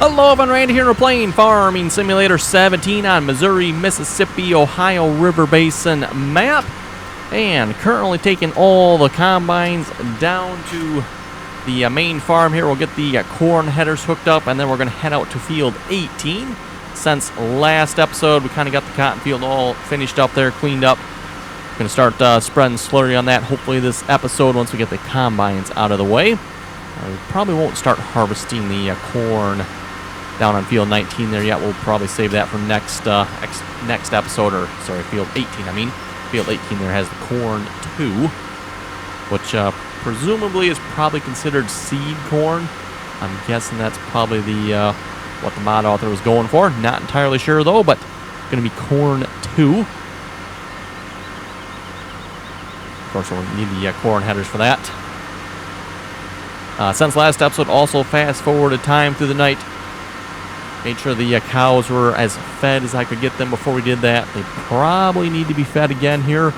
Hello, everyone. Randy here. We're playing Farming Simulator 17 on Missouri, Mississippi, Ohio River Basin map. And currently taking all the combines down to the main farm here. We'll get the corn headers hooked up, and then we're going to head out to field 18. Since last episode, we kind of got the cotton field all finished up there, cleaned up. We're going to start spreading slurry on that, hopefully this episode, once we get the combines out of the way. We probably won't start harvesting the corn down on field 19 there yet. We'll probably save that for next episode, or sorry, field 18, I mean. Field 18 there has the corn 2, which presumably is probably considered seed corn. I'm guessing that's probably the what the mod author was going for. Not entirely sure though, but going to be corn 2. Of course, we'll need the corn headers for that. Since last episode, also fast forwarded time through the night. Made sure the cows were as fed as I could get them before we did that. They probably need to be fed again here.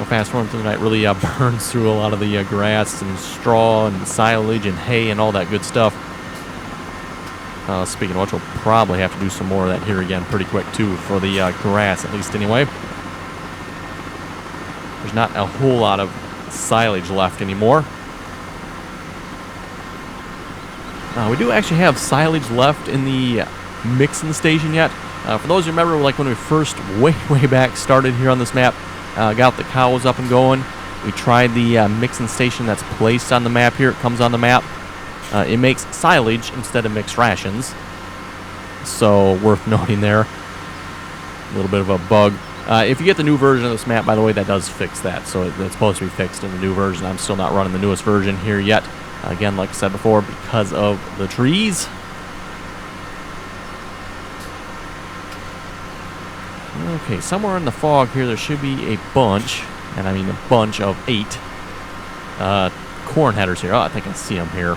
Fast forward through the night really burns through a lot of the grass and straw and silage and hay and all that good stuff. Speaking of which, we'll probably have to do some more of that here again pretty quick too, for the grass at least anyway. There's not a whole lot of silage left anymore. We do actually have silage left in the mixing station yet. For those who remember, like when we first way back started here on this map, got the cows up and going, we tried the mixing station that's placed on the map here. It comes on the map. It makes silage instead of mixed rations. So worth noting there. A little bit of a bug. If you get the new version of this map, by the way, that does fix that. So it's supposed to be fixed in the new version. I'm still not running the newest version here yet. Again, like I said before, because of the trees. Okay, somewhere in the fog here, there should be a bunch, and I mean a bunch of 8 corn headers here. Oh, I think I see them here.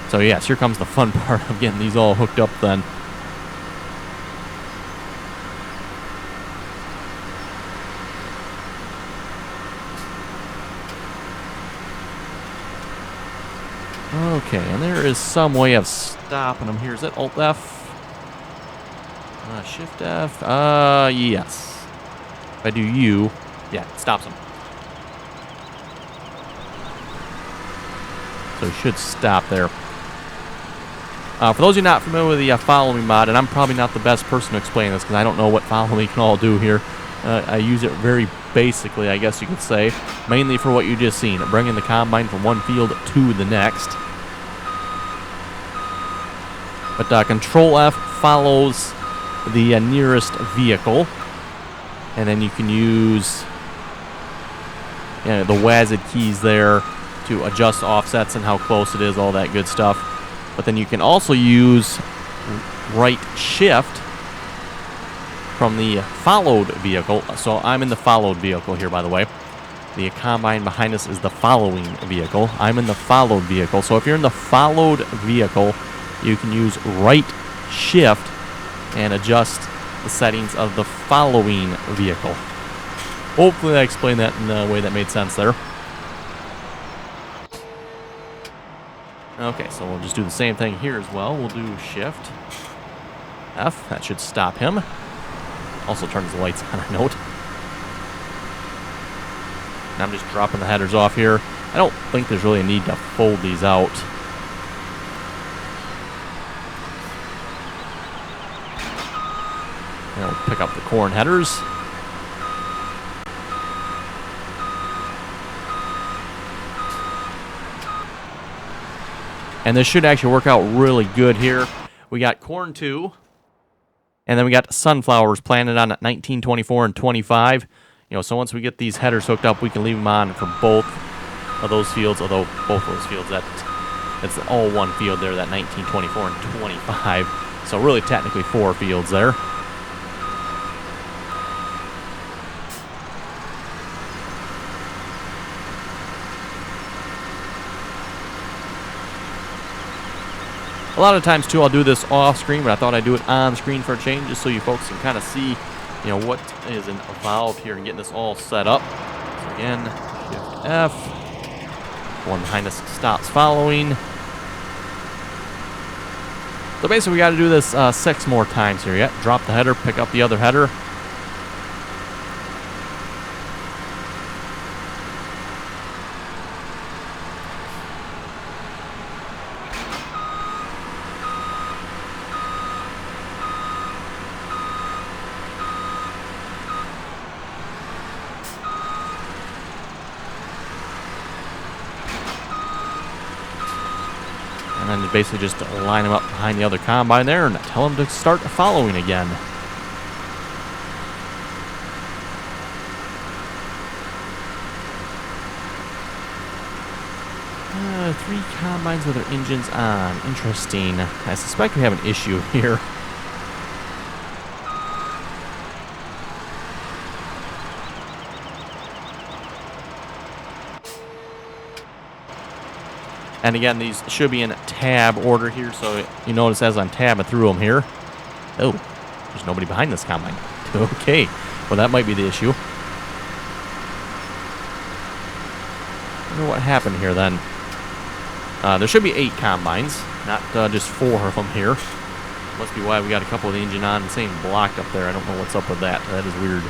So yes, here comes the fun part of getting these all hooked up then. Okay, and there is some way of stopping them here. Is that Alt F? Shift F? Yes. If I do U, yeah, it stops them. So it should stop there. For those of you not familiar with the follow me mod, and I'm probably not the best person to explain this because I don't know what follow me can all do here. I use it very basically, I guess you could say, mainly for what you just seen, bringing the combine from one field to the next. But Control F follows the nearest vehicle, and then you can use the WASD keys there to adjust offsets and how close it is, all that good stuff. But then you can also use right shift from the followed vehicle. So I'm in the followed vehicle here, by the way. The combine behind us is the following vehicle. I'm in the followed vehicle. So if you're in the followed vehicle, you can use right shift and adjust the settings of the following vehicle. Hopefully I explained that in a way that made sense there. Okay, so we'll just do the same thing here as well. We'll do shift F. That should stop him. Also turns the lights on, I note. And I'm just dropping the headers off here. I don't think there's really a need to fold these out. And we'll pick up the corn headers. And this should actually work out really good here. We got corn 2. And then we got sunflowers planted on at 19, 24, and 25. So once we get these headers hooked up, we can leave them on for both of those fields. Although both of those fields, that's all one field there, that 19, 24, and 25. So really technically 4 fields there. A lot of times, too, I'll do this off-screen, but I thought I'd do it on-screen for a change, just so you folks can kind of see, what is involved here in getting this all set up. So again, shift F. One behind us stops following. So basically we got to do this 6 more times here. Yeah, drop the header, pick up the other header. And then basically just line them up behind the other combine there and tell them to start following again. Three combines with their engines on. Interesting. I suspect we have an issue here. And again, these should be in tab order here, so you notice as I'm tabbing through them here. Oh, there's nobody behind this combine. Okay, well that might be the issue. I wonder what happened here then. There should be 8 combines, not just 4 of them here. Must be why we got a couple of the engine on and saying blocked up there. I don't know what's up with that. That is weird.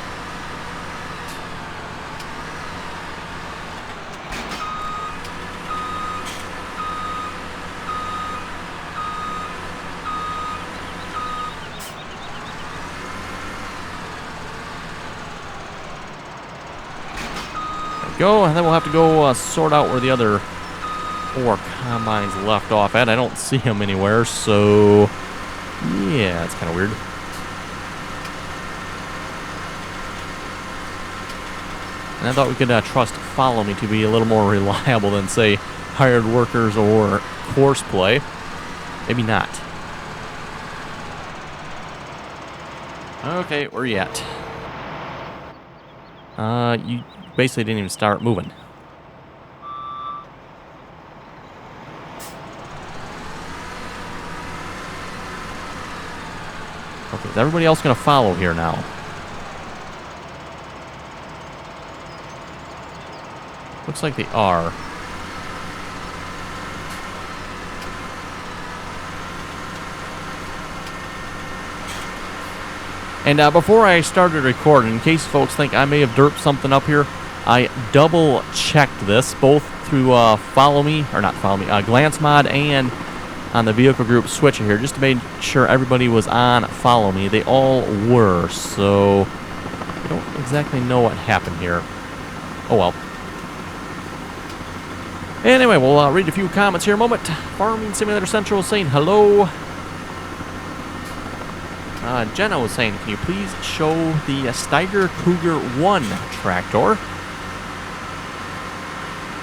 Go, and then we'll have to go sort out where the other 4 combines left off at. I don't see them anywhere, so yeah, it's kind of weird. And I thought we could trust Follow Me to be a little more reliable than, say, Hired Workers or Horseplay. Maybe not. Okay, where you at? You basically didn't even start moving. Okay, is everybody else going to follow here now? Looks like they are. And before I started recording, in case folks think I may have derped something up here, I double-checked this, both through Follow Me, or not Follow Me, Glance Mod and on the vehicle group switcher here, just to make sure everybody was on Follow Me. They all were, so I don't exactly know what happened here. Oh well. Anyway, we'll read a few comments here in a moment. Farming Simulator Central saying hello. Jenna was saying, can you please show the Steiger Cougar 1 tractor?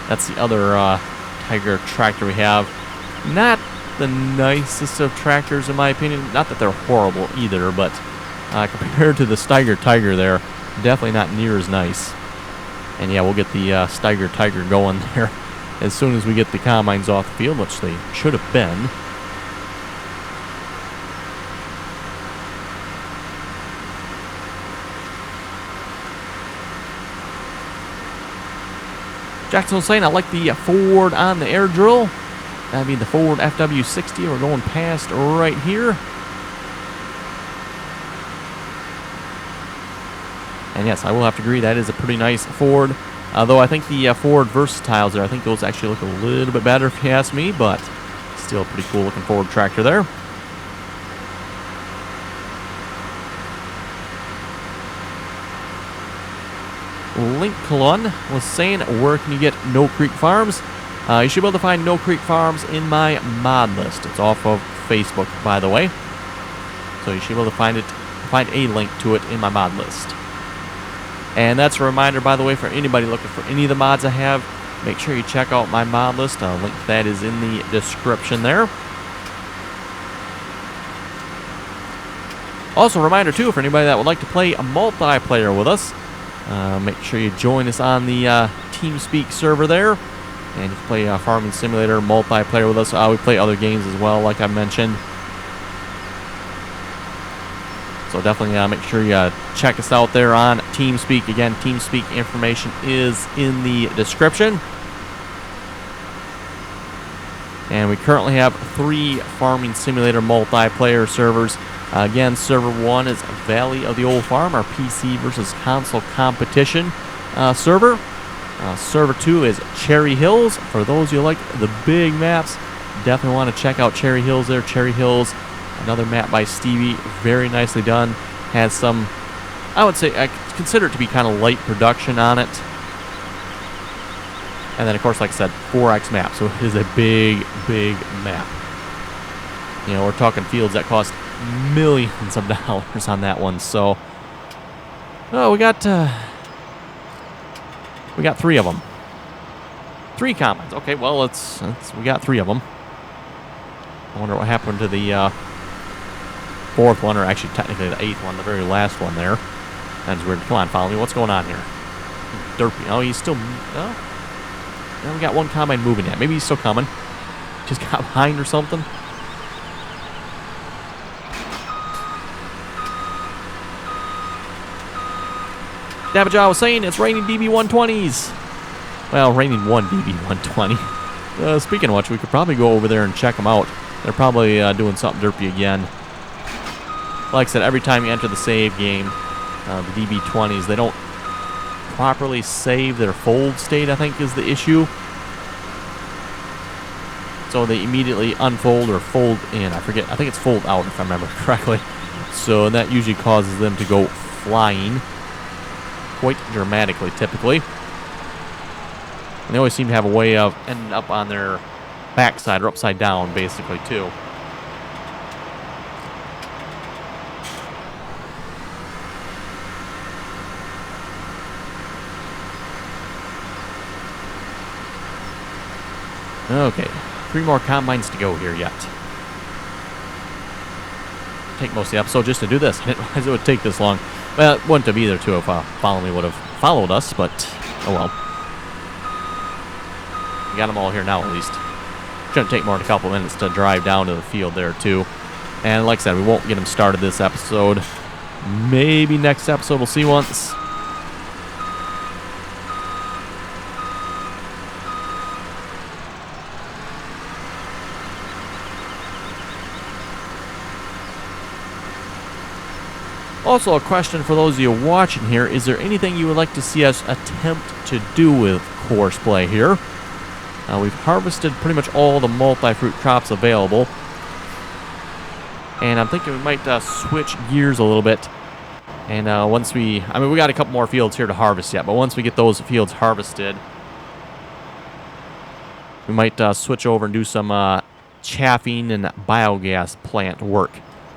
That's the other Tiger tractor we have. Not the nicest of tractors, in my opinion. Not that they're horrible either, but compared to the Steiger Tiger there, definitely not near as nice. And yeah, we'll get the Steiger Tiger going there as soon as we get the combines off the field, which they should have been. Jackson was saying, I like the Ford on the air drill. That'd be the Ford FW60. We're going past right here. And yes, I will have to agree, that is a pretty nice Ford. Though I think the Ford Versatiles there, I think those actually look a little bit better if you ask me, but still a pretty cool looking Ford tractor there. Lincoln was saying, where can you get No Creek Farms? You should be able to find No Creek Farms in my mod list. It's off of Facebook, by the way. So you should be able to find a link to it in my mod list. And that's a reminder, by the way, for anybody looking for any of the mods I have, make sure you check out my mod list. A link to that is in the description there. Also, a reminder, too, for anybody that would like to play a multiplayer with us, make sure you join us on the TeamSpeak server there. And you can play Farming Simulator multiplayer with us. We play other games as well, like I mentioned. So definitely make sure you check us out there on TeamSpeak. Again, TeamSpeak information is in the description. And we currently have 3 Farming Simulator multiplayer servers. Again, server 1 is Valley of the Old Farm, our PC versus console competition server. Server 2 is Cherry Hills. For those who like the big maps, definitely want to check out Cherry Hills there. Cherry Hills, another map by Stevie, very nicely done. Has some, I would say, I consider it to be kind of light production on it. And then, of course, like I said, 4X map, so it is a big, big map. You know, we're talking fields that cost millions of dollars on that one. So, oh, we got 3 of them. 3 combines. Okay, well, we got 3 of them. I wonder what happened to the 4th one, or actually technically the 8th one, the very last one there. That's weird. Come on, follow me. What's going on here? Derpy. Oh, he's still... Oh. Now we got 1 combine moving yet. Maybe he's still coming. Just got behind or something. Dabajaw was saying it's raining DB120s. Well, raining 1 DB120. Speaking of which, we could probably go over there and check them out. They're probably doing something derpy again. Like I said, every time you enter the save game, the DB20s, they don't properly save their fold state, I think, is the issue. So they immediately unfold or fold in. I forget. I think it's fold out, if I remember correctly. So that usually causes them to go flying quite dramatically, typically. And they always seem to have a way of ending up on their backside or upside down, basically, too. Okay, 3 more combines to go here yet. Take most of the episode just to do this. I didn't realize it would take this long. Well, it wouldn't have either, too, if Follow Me would have followed us, but oh well. We got them all here now, at least. Shouldn't take more than a couple minutes to drive down to the field there, too. And like I said, we won't get them started this episode. Maybe next episode we'll see once. Also, a question for those of you watching here, is there anything you would like to see us attempt to do with Horseplay here? We've harvested pretty much all the multi-fruit crops available. And I'm thinking we might switch gears a little bit. And once we got a couple more fields here to harvest yet, but once we get those fields harvested, we might switch over and do some chaffing and biogas plant work.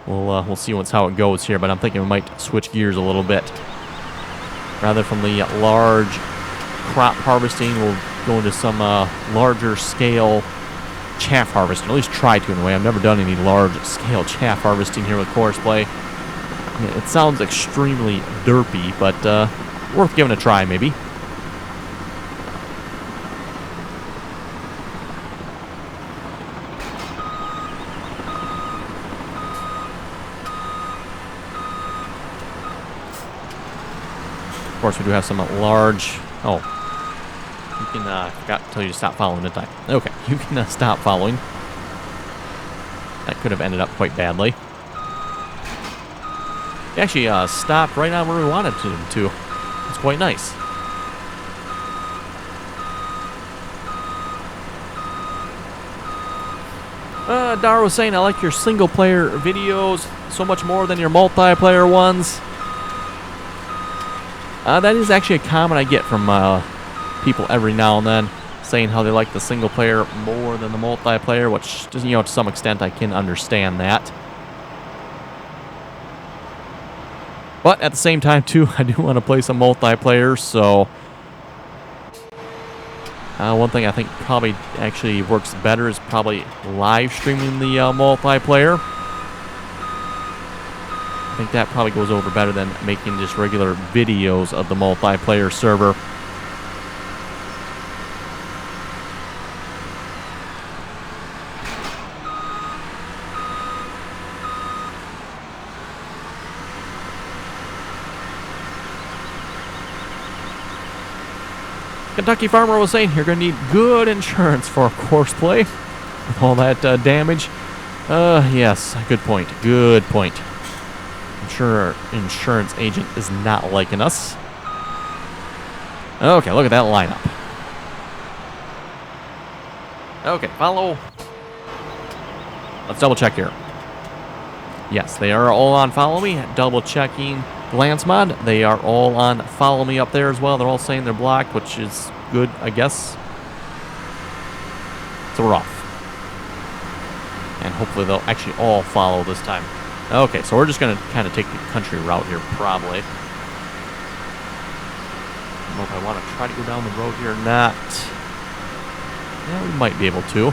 We'll see how it goes here, but I'm thinking we might switch gears a little bit. Rather from the large crop harvesting, we'll go into some larger scale chaff harvesting. At least try to, anyway. I've never done any large scale chaff harvesting here with Horseplay. It sounds extremely derpy, but worth giving a try, maybe. Of course, we do have some large... Oh. You can... forgot to tell you to stop following, didn't I? Okay, you can stop following. That could have ended up quite badly. He actually stopped right on where we wanted him to. It's quite nice. Dara was saying, I like your single-player videos so much more than your multiplayer ones. That is actually a comment I get from people every now and then, saying how they like the single player more than the multiplayer, which, to some extent I can understand that. But at the same time, too, I do want to play some multiplayer, so one thing I think probably actually works better is probably live streaming the multiplayer. I think that probably goes over better than making just regular videos of the multiplayer server. Kentucky Farmer was saying you're going to need good insurance for horseplay with all that damage. Yes, good point. Good point. I'm sure our insurance agent is not liking us. Okay, look at that lineup. Okay, follow. Let's double check here. Yes, they are all on follow me. Double checking glance mod. They are all on follow me up there as well. They're all saying they're blocked, which is good, I guess. So we're off. And hopefully they'll actually all follow this time. Okay, so we're just going to kind of take the country route here, probably. I don't know if I want to try to go down the road here or not. Yeah, we might be able to.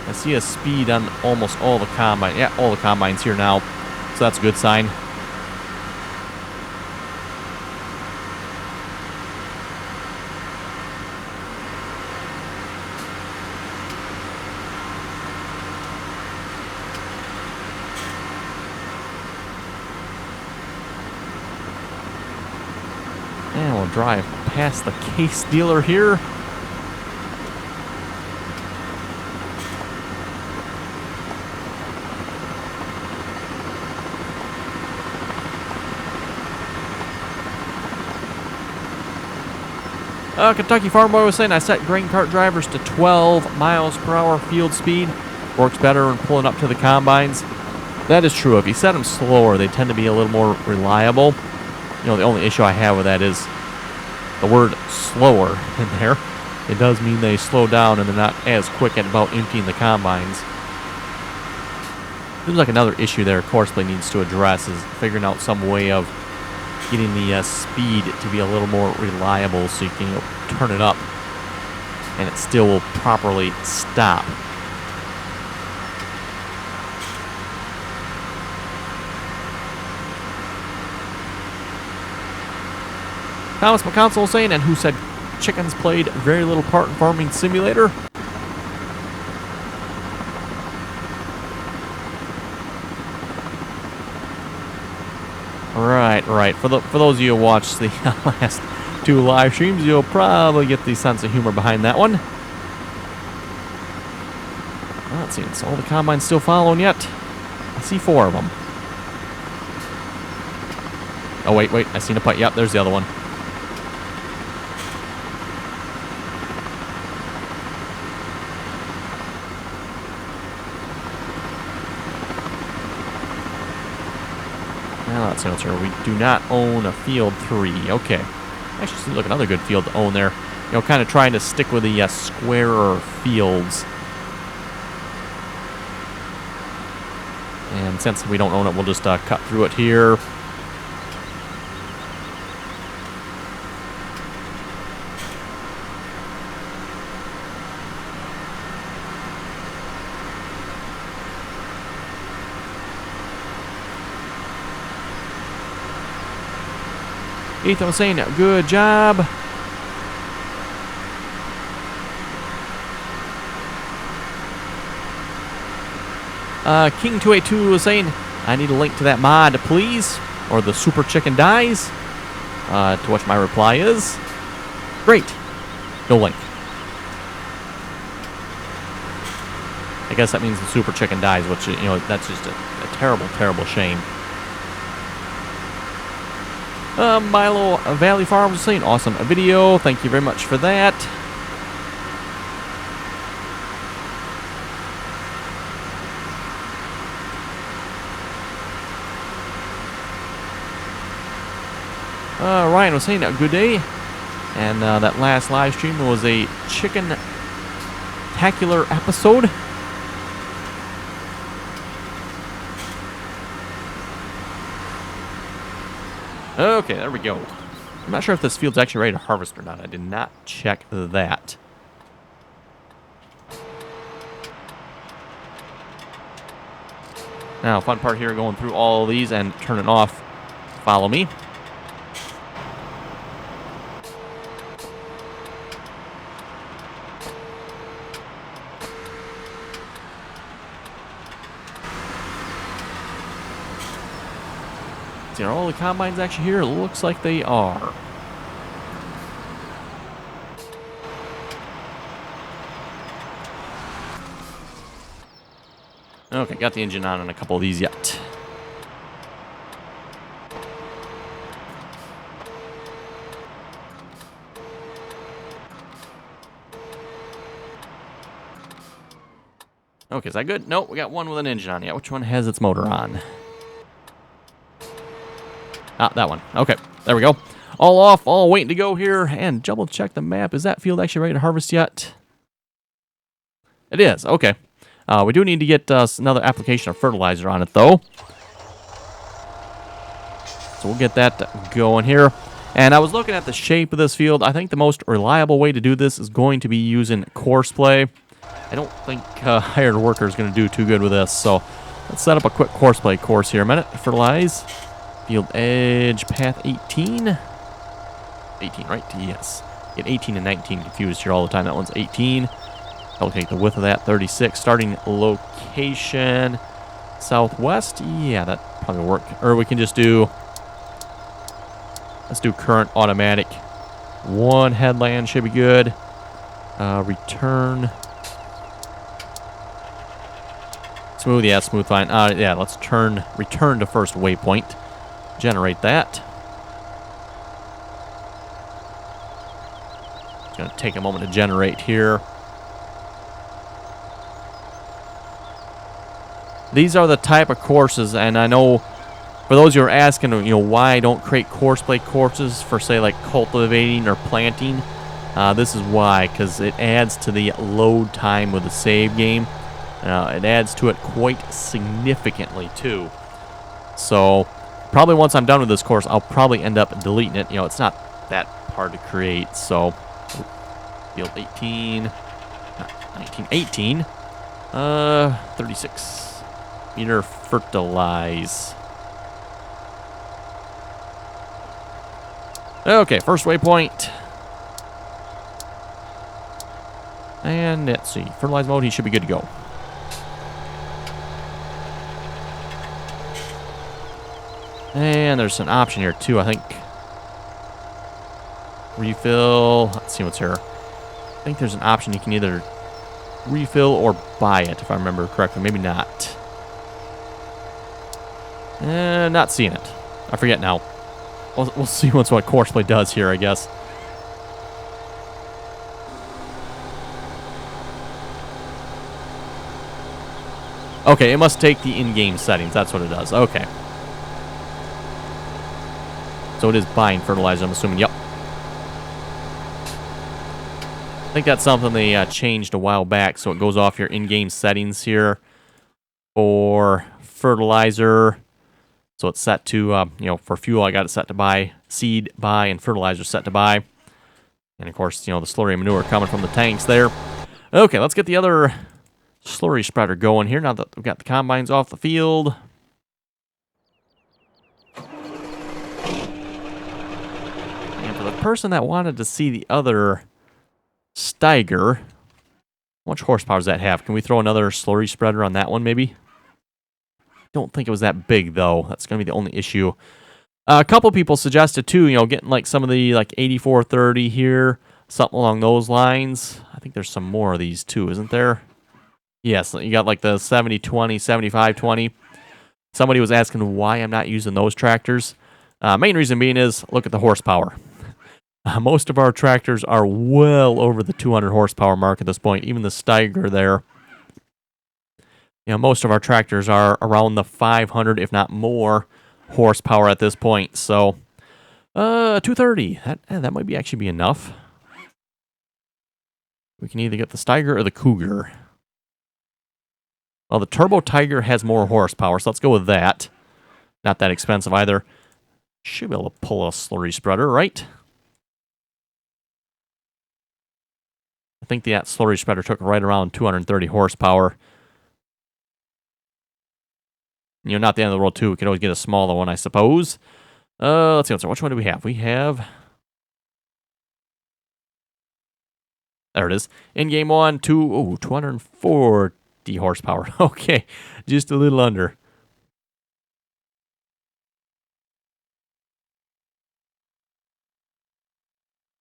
I see a speed on almost all the combines. Yeah, all the combines here now. So that's a good sign. And we'll drive past the case dealer here. Kentucky Farm Boy was saying I set grain cart drivers to 12 miles per hour field speed. Works better when pulling up to the combines. That is true. If you set them slower, they tend to be a little more reliable. You know, the only issue I have with that is the word slower in there. It does mean they slow down and they're not as quick at about emptying the combines. Seems like another issue there Horseplay needs to address is figuring out some way of getting the speed to be a little more reliable so you can turn it up and it still will properly stop. Thomas McConsole saying, and who said chickens played very little part in Farming Simulator? Right. For those of you who watched the last two live streams, you'll probably get the sense of humor behind that one. Well, let's see. It's all the combines still following yet. I see 4 of them. Oh, wait. I seen a putt. Yep, there's the other one. Now let's see what's here. We do not own a field 3. Okay. Actually, seems like another good field to own there. You know, kind of trying to stick with the squarer fields. And since we don't own it, we'll just cut through it here. Ethan was saying, good job. King282 was saying, I need a link to that mod, please. Or the Super Chicken Dies. To which my reply is, great. No link. I guess that means the Super Chicken Dies, which, you know, that's just a terrible, terrible shame. Milo Valley Farms was saying, awesome video. Thank you very much for that. Ryan was saying, good day. And that last live stream was a chicken-tacular episode. Okay, there we go. I'm not sure if this field's actually ready to harvest or not. I did not check that. Now, fun part here, going through all of these and turning off. Follow me. see, are all the combines actually here? It looks like they are. Okay, got the engine on a couple of these yet. Okay, is that good? Nope, we got one with an engine on. Yeah, which one has its motor on? Ah, that one. Okay, there we go. All off, all waiting to go here. And double check the map. Is that field actually ready to harvest yet? It is, okay. We do need to get another application of fertilizer on it, though. So we'll get that going here. And I was looking at the shape of this field. I think the most reliable way to do this is going to be using course play. I don't think hired worker is going to do too good with this. So let's set up a quick course play course here a minute. Fertilize. Field edge path 18. 18, right? Yes. Get 18 and 19 confused here all the time. That one's 18. I'll take the width of that, 36. Starting location southwest. Yeah, that probably will work. Or we can just do... Let's do current automatic. One headland should be good. Return. Smooth, yeah, smooth, fine. Yeah, let's return to first waypoint. Generate that. It's going to take a moment to generate here. These are the type of courses, and I know for those who are asking, why I don't create course play courses for, say, like cultivating or planting, this is why, because it adds to the load time with the save game. It adds to it quite significantly, too. So, probably once I'm done with this course, I'll probably end up deleting it. It's not that hard to create, so... Field 18... 19, 18... 36... Meter fertilize. Okay, first waypoint. And let's see. Fertilize mode, he should be good to go. And there's an option here too, I think. Refill. Let's see what's here. I think there's an option you can either refill or buy it, if I remember correctly. Maybe not. Not seeing it. I forget now. We'll see what courseplay does here, I guess. Okay, it must take the in-game settings. That's what it does. Okay. So it is buying fertilizer, I'm assuming. Yep. I think that's something they changed a while back, so it goes off your in-game settings here for fertilizer. So it's set to, for fuel, I got it set to buy, seed, buy, and fertilizer set to buy. And, of course, the slurry manure coming from the tanks there. Okay, let's get the other slurry spreader going here now that we've got the combines off the field. And for the person that wanted to see the other Steiger, how much horsepower does that have? Can we throw another slurry spreader on that one, maybe? Don't think it was that big, though. That's going to be the only issue. A couple people suggested, too, getting like some of the 8430 here, something along those lines. I think there's some more of these, too, isn't there? Yes, you got like the 7020, 7520. Somebody was asking why I'm not using those tractors. Main reason being is, look at the horsepower. Most of our tractors are well over the 200 horsepower mark at this point. Even the Steiger there. Most of our tractors are around the 500, if not more, horsepower at this point. So, 230. That might actually be enough. We can either get the Steiger or the Cougar. Well, the Turbo Tiger has more horsepower, so let's go with that. Not that expensive either. Should be able to pull a slurry spreader, right? I think that slurry spreader took right around 230 horsepower. Not the end of the world, too. We could always get a smaller one, I suppose. Let's see. Which one do we have? We have... There it is. In-game one, 240 horsepower. Okay, just a little under.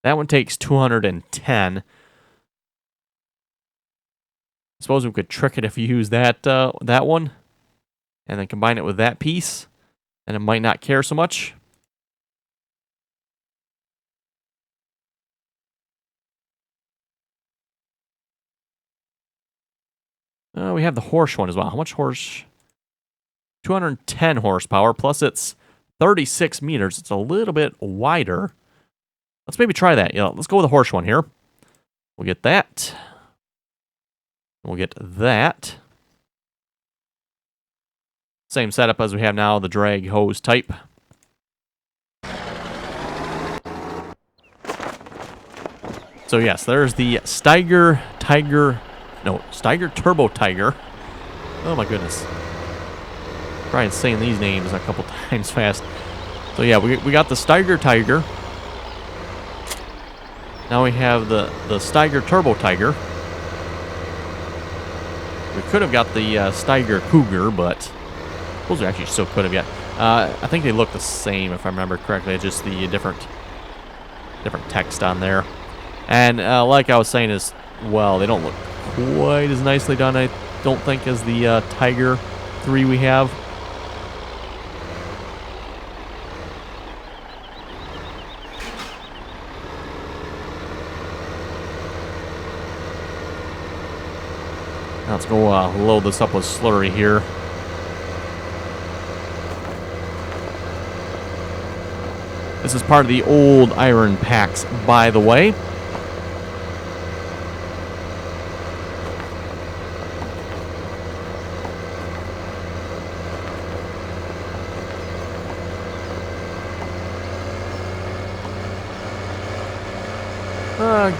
That one takes 210. I suppose we could trick it if you use that one, and then combine it with that piece, and it might not care so much. We have the horse one as well. How much horse? 210 horsepower, plus it's 36 meters. It's a little bit wider. Let's maybe try that. Let's go with the horse one here. We'll get that. We'll get that. Same setup as we have now, the drag hose type. So yes, there's the Steiger Turbo Tiger. Oh my goodness. Trying saying these names a couple times fast. So yeah, we got the Steiger Tiger. Now we have the Steiger Turbo Tiger. We could have got the Steiger Cougar, but those actually still could have yet. I think they look the same if I remember correctly. It's just the different text on there. And like I was saying, is well, they don't look quite as nicely done, I don't think, as the Tiger 3 we have. Now let's go load this up with slurry here. This is part of the old iron packs, by the way.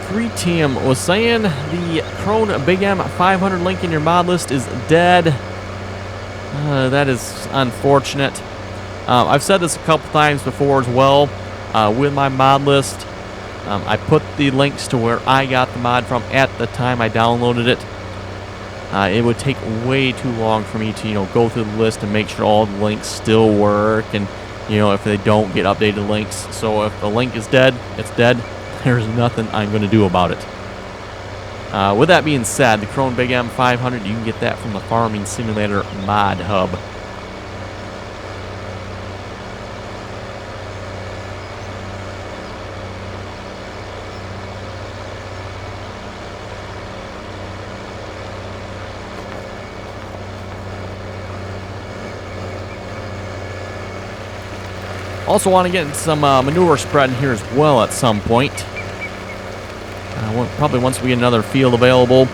Gretium was saying the Krone Big M 500 link in your mod list is dead. That is unfortunate. I've said this a couple times before as well. With my mod list, I put the links to where I got the mod from at the time I downloaded it. It would take way too long for me to go through the list and make sure all the links still work, and if they don't get updated links. So if the link is dead, it's dead. There's nothing I'm going to do about it. With that being said, the Krone Big M 500, you can get that from the Farming Simulator Mod Hub. Also want to get some manure spread in here as well at some point. Probably once we get another field available.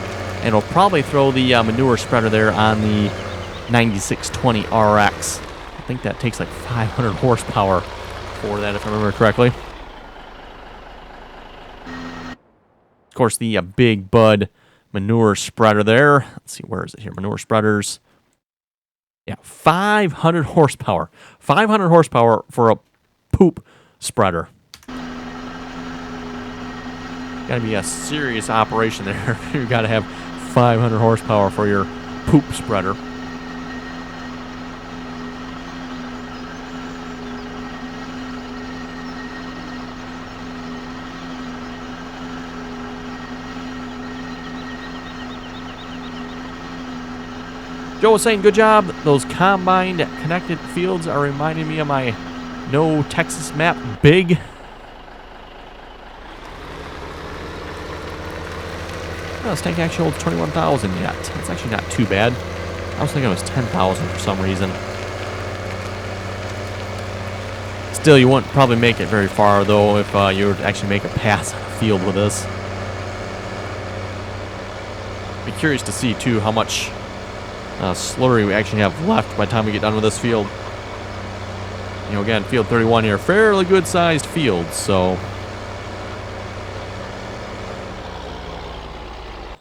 And we'll probably throw the manure spreader there on the 9620 RX. I think that takes like 500 horsepower for that, if I remember correctly. Of course, the Big Bud manure spreader there. Let's see, where is it here? Manure spreaders. Yeah, 500 horsepower. 500 horsepower for a poop spreader. Gotta be a serious operation there. You gotta have 500 horsepower for your poop spreader. Joe was saying, good job. Those combined connected fields are reminding me of my No Texas map big. Oh, this tank actually holds 21,000 yet. It's actually not too bad. I was thinking it was 10,000 for some reason. Still, you wouldn't probably make it very far, though, if you were to actually make a pass on a field with this. Be curious to see, too, how much slurry we actually have left by the time we get done with this field. Again, field 31 here, fairly good sized field, so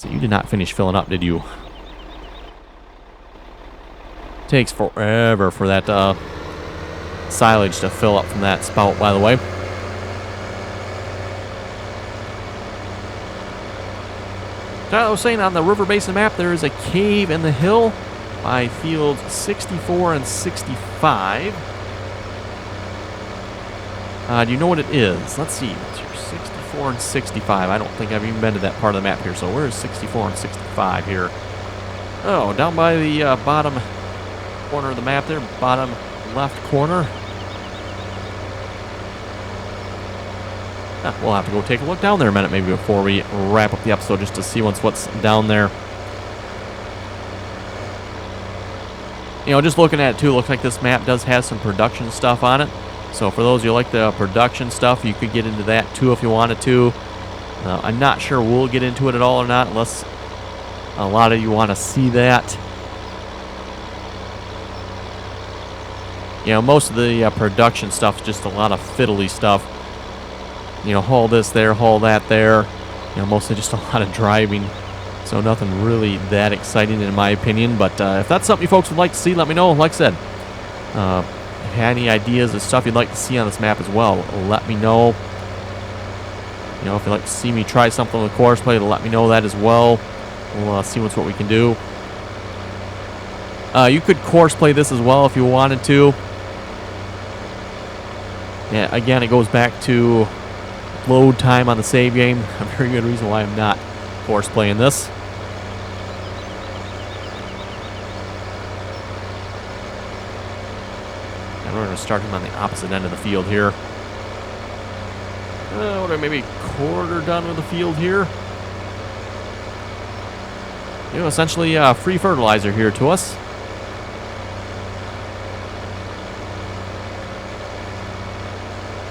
you did not finish filling up, did you? Takes forever for that silage to fill up from that spout, by the way. I was saying, on the River Basin map, there is a cave in the hill by fields 64 and 65. Do you know what it is? Let's see. What's your 64? 64 and 65. I don't think I've even been to that part of the map here. So where's 64 and 65 here? Oh, down by the bottom corner of the map there. Bottom left corner. We'll have to go take a look down there a minute maybe before we wrap up the episode just to see what's down there. You know, just looking at it too, it looks like this map does have some production stuff on it. So for those who like the production stuff, you could get into that too if you wanted to. I'm not sure we'll get into it at all or not unless a lot of you want to see that. You know, most of the production stuff is just a lot of fiddly stuff. You know, haul this there, haul that there. You know, mostly just a lot of driving. So nothing really that exciting in my opinion. But if that's something you folks would like to see, let me know. Like I said, if you had any ideas of stuff you'd like to see on this map as well, let me know. You know, if you'd like to see me try something with course play, let me know that as well. We'll see what we can do. You could course play this as well if you wanted to. Yeah, again, it goes back to load time on the save game. A very good reason why I'm not course playing this. And we're going to start him on the opposite end of the field here. What are maybe quarter done with the field here? You know, essentially free fertilizer here to us.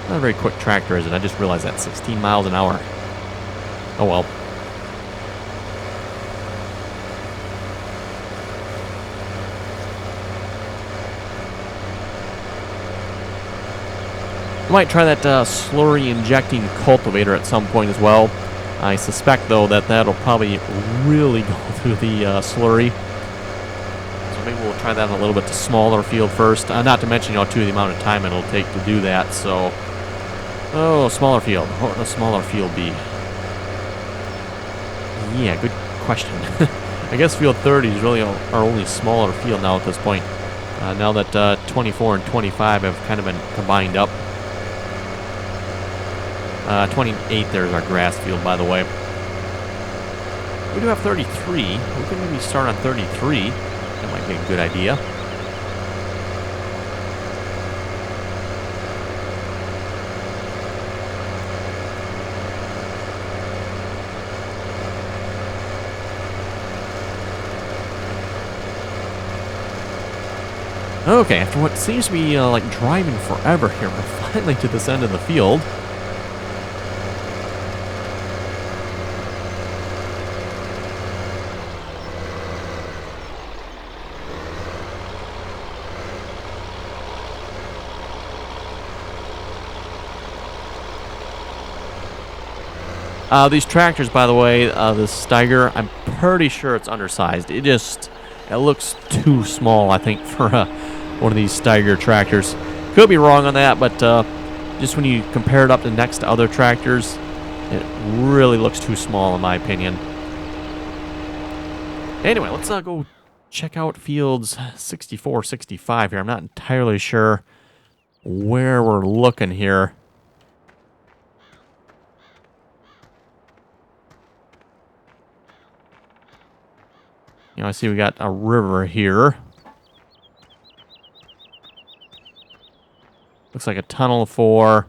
Not a very quick tractor, is it? I just realized that 16 miles an hour. Oh well. I might try that slurry injecting cultivator at some point as well. I suspect, though, that that'll probably really go through the slurry. So maybe we'll try that on a little bit smaller field first. Not to mention, you know, too, the amount of time it'll take to do that. So, oh, smaller field. What would a smaller field be? Yeah, good question. I guess field 30 is really our only smaller field now at this point. Now that 24 and 25 have kind of been combined up. 28 there's our grass field, by the way. We do have 33. We can maybe start on 33. That might be a good idea. Okay, after what seems to be like driving forever here, we're finally to this end of the field. These tractors, by the way, the Steiger, I'm pretty sure it's undersized. It looks too small, I think, for one of these Steiger tractors. Could be wrong on that, but just when you compare it up to next to other tractors, it really looks too small, in my opinion. Anyway, let's go check out fields 64, 65 here. I'm not entirely sure where we're looking here. You know, I see we got a river here. Looks like a tunnel for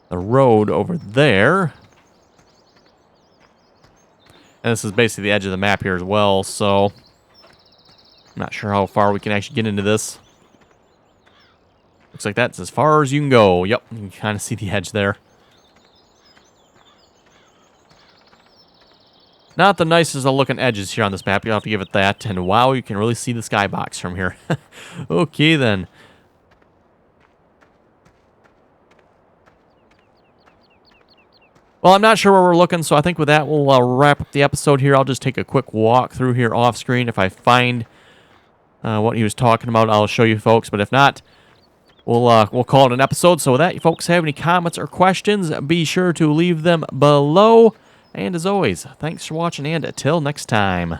the road over there. And this is basically the edge of the map here as well, so I'm not sure how far we can actually get into this. Looks like that's as far as you can go. Yep, you can kind of see the edge there. Not the nicest of looking edges here on this map, you'll have to give it that. And wow, you can really see the skybox from here. Okay, then. Well, I'm not sure where we're looking, so I think with that, we'll wrap up the episode here. I'll just take a quick walk through here off screen. If I find what he was talking about, I'll show you folks. But if not, we'll call it an episode. So with that, you folks have any comments or questions, be sure to leave them below. And as always, thanks for watching, and until next time.